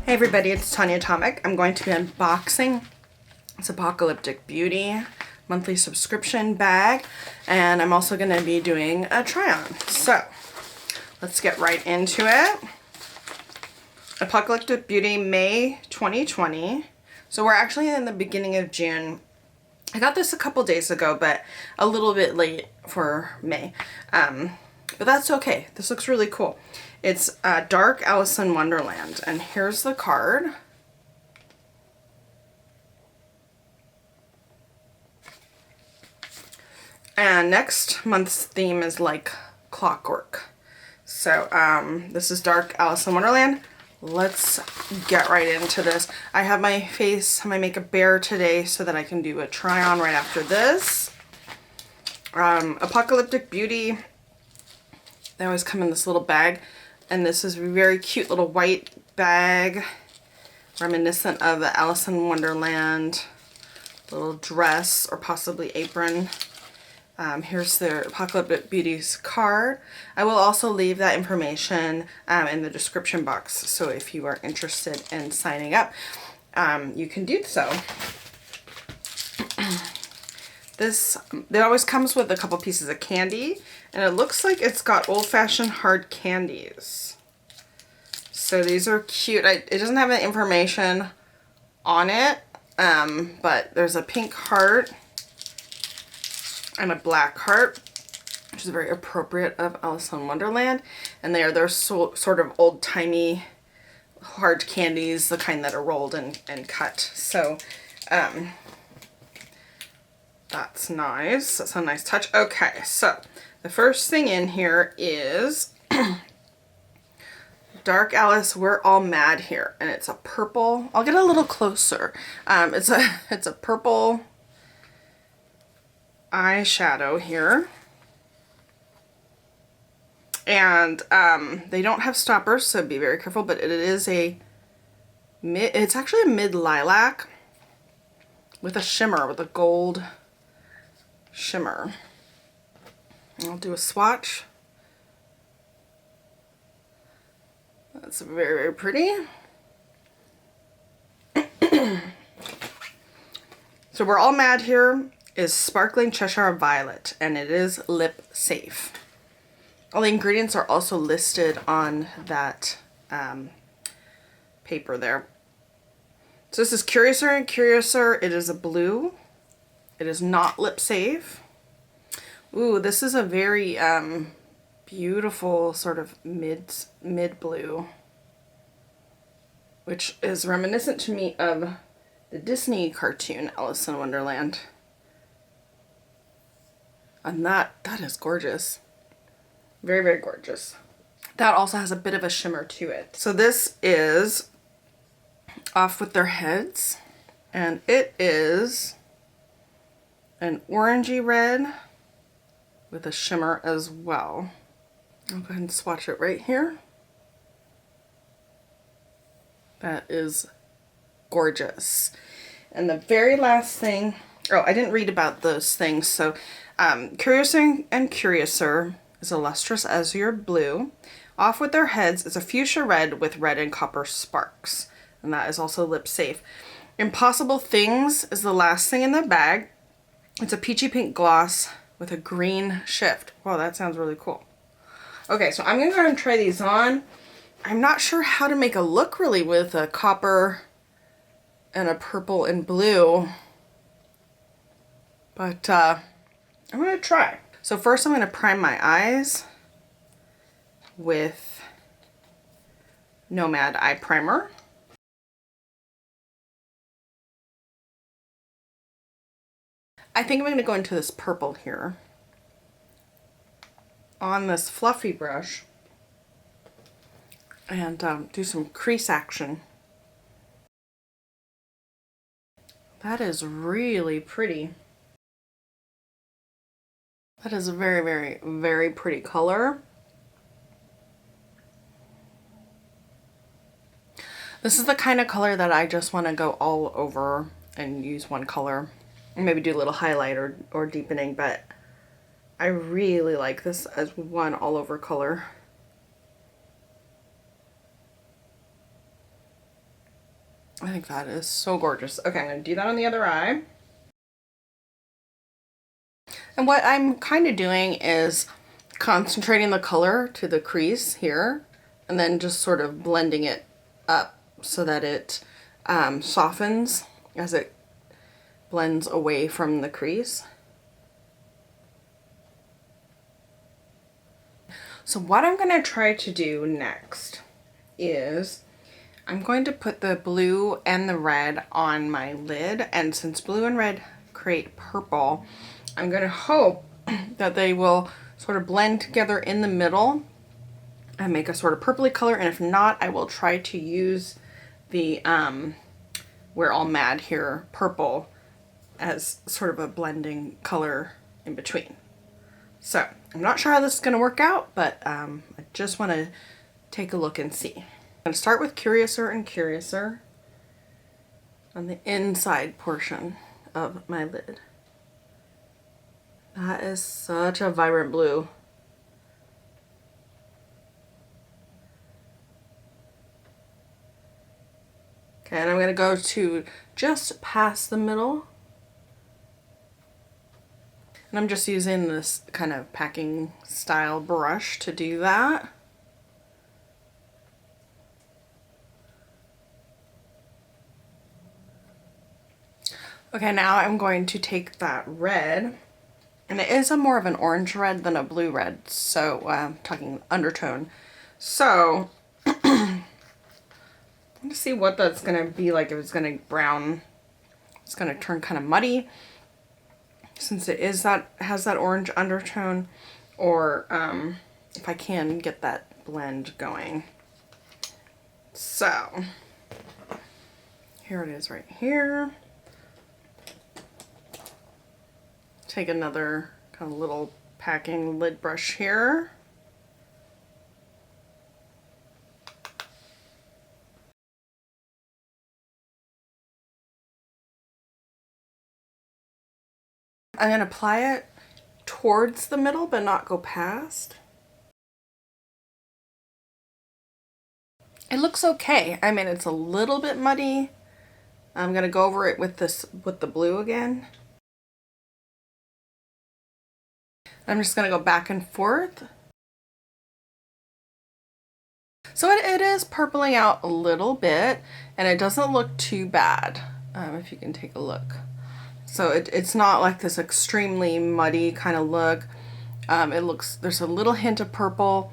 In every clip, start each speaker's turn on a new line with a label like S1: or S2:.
S1: Hey everybody, it's Tanya Atomic. I'm going to be unboxing this Apocalyptic Beauty monthly subscription bag, and I'm also going to be doing a try-on. So, let's get right into it. Apocalyptic Beauty, May 2020. So we're actually in the beginning of June. I got this a couple days ago, but a little bit late for May. But that's okay. This looks really cool. It's Dark Alice in Wonderland, and here's the card. And next month's theme is like clockwork. So this is Dark Alice in Wonderland. Let's get right into this. I have my makeup bare today so that I can do a try on right after this. Apocalyptic Beauty, they always come in this little bag. And this is a very cute little white bag, reminiscent of the Alice in Wonderland little dress or possibly apron. Here's the Apocalyptic Beauty's card. I will also leave that information in the description box, so if you are interested in signing up, you can do so. It always comes with a couple pieces of candy, and it looks like it's got old-fashioned hard candies. So these are cute. It doesn't have any information on it, but there's a pink heart and a black heart, which is very appropriate of Alice in Wonderland. And they're sort of old-timey hard candies, the kind that are rolled and cut. So, that's nice. That's a nice touch. Okay, so the first thing in here is Dark Alice, We're All Mad Here, and it's a purple. I'll get a little closer. It's a purple eyeshadow here, and they don't have stoppers, so be very careful. But it's actually a mid lilac with a shimmer, with a gold shimmer. I'll do a swatch. That's very, very pretty. So We're All Mad Here is Sparkling Cheshire Violet, and it is lip safe. All the ingredients are also listed on that paper there. So this is Curiouser and Curiouser. It is a blue. It is not lip safe. Ooh, this is a very beautiful sort of mid blue, which is reminiscent to me of the Disney cartoon Alice in Wonderland. And that is gorgeous. Very, very gorgeous. That also has a bit of a shimmer to it. So this is Off With Their Heads, and it is an orangey red with a shimmer as well. I'll go ahead and swatch it right here. That is gorgeous. And the very last thing, I didn't read about those things. So Curiouser and Curiouser is a lustrous azure blue. Off With Their Heads is a fuchsia red with red and copper sparks, and that is also lip safe. Impossible Things is the last thing in the bag. It's a peachy pink gloss with a green shift. Wow, that sounds really cool. Okay, so I'm gonna go ahead and try these on. I'm not sure how to make a look really with a copper and a purple and blue, but I'm gonna try. So first I'm gonna prime my eyes with Nomad Eye Primer. I think I'm going to go into this purple here on this fluffy brush and do some crease action. That is really pretty. That is a very, very, very pretty color. This is the kind of color that I just want to go all over and use one color. Maybe do a little highlight or deepening, but I really like this as one all over color. I think that is so gorgeous. Okay, I'm going to do that on the other eye. And what I'm kind of doing is concentrating the color to the crease here and then just sort of blending it up so that it softens as it blends away from the crease. So what I'm going to try to do next is I'm going to put the blue and the red on my lid, and since blue and red create purple, I'm going to hope that they will sort of blend together in the middle and make a sort of purpley color, and if not, I will try to use the We're All Mad Here purple as sort of a blending color in between. So I'm not sure how this is going to work out, but I just want to take a look and see. I'm going to start with Curiouser and Curiouser on the inside portion of my lid. That is such a vibrant blue. Okay, and I'm going to go to just past the middle. And I'm just using this kind of packing style brush to do that. Okay, now I'm going to take that red, and it is a more of an orange red than a blue red, so talking undertone. So let's see what that's gonna be like, if it's gonna brown, it's gonna turn kind of muddy since it is has that orange undertone, or if I can get that blend going. So here it is right here. Take another kind of little packing lid brush here. I'm going to apply it towards the middle but not go past. It looks okay. I mean, it's a little bit muddy. I'm going to go over it with the blue again. I'm just going to go back and forth. So it is purpling out a little bit, and it doesn't look too bad, if you can take a look. So it's not like this extremely muddy kind of look. There's a little hint of purple.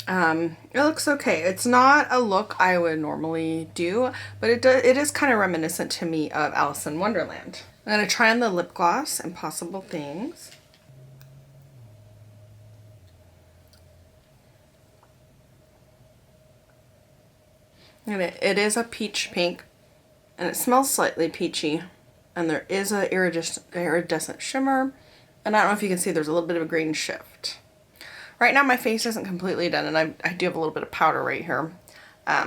S1: It looks okay. It's not a look I would normally do, but it is kind of reminiscent to me of Alice in Wonderland. I'm going to try on the lip gloss, Impossible Things. And it is a peach pink, and it smells slightly peachy, and there is a iridescent shimmer, and I don't know if you can see there's a little bit of a green shift. Right now my face isn't completely done, and I do have a little bit of powder right here.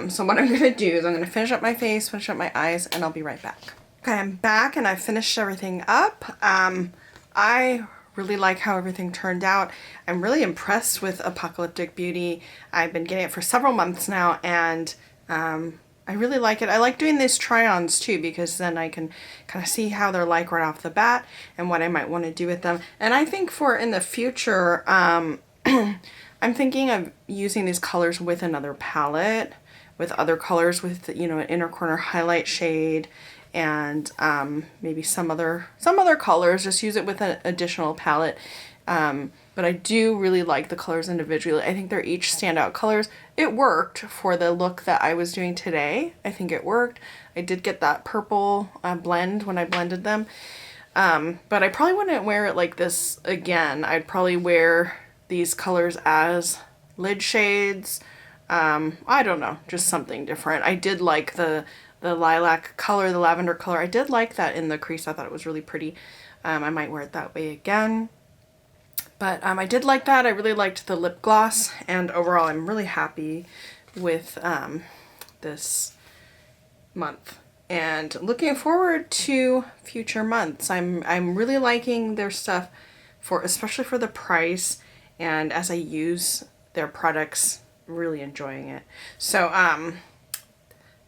S1: So what I'm going to do is I'm going to finish up my face, finish up my eyes, and I'll be right back. Okay, I'm back and I finished everything up. I really like how everything turned out. I'm really impressed with Apocalyptic Beauty. I've been getting it for several months now, and I really like it. I like doing these try-ons too, because then I can kind of see how they're like right off the bat and what I might want to do with them. And I think for in the future, I'm thinking of using these colors with another palette, with other colors, with, you know, an inner corner highlight shade, and maybe some other colors. Just use it with an additional palette. But I do really like the colors individually. I think they're each standout colors. It worked for the look that I was doing today. I think it worked. I did get that purple blend when I blended them. But I probably wouldn't wear it like this again. I'd probably wear these colors as lid shades. I don't know, just something different. I did like the lilac color, the lavender color. I did like that in the crease. I thought it was really pretty. I might wear it that way again. But I did like that. I really liked the lip gloss, and overall I'm really happy with this month and looking forward to future months. I'm really liking their stuff, especially for the price, and as I use their products, really enjoying it. So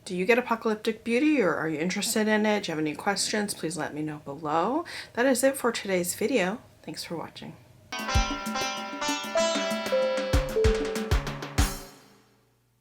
S1: Do you get Apocalyptic Beauty, or are you interested in it? Do you have any questions? Please let me know below. That is it for today's video. Thanks for watching.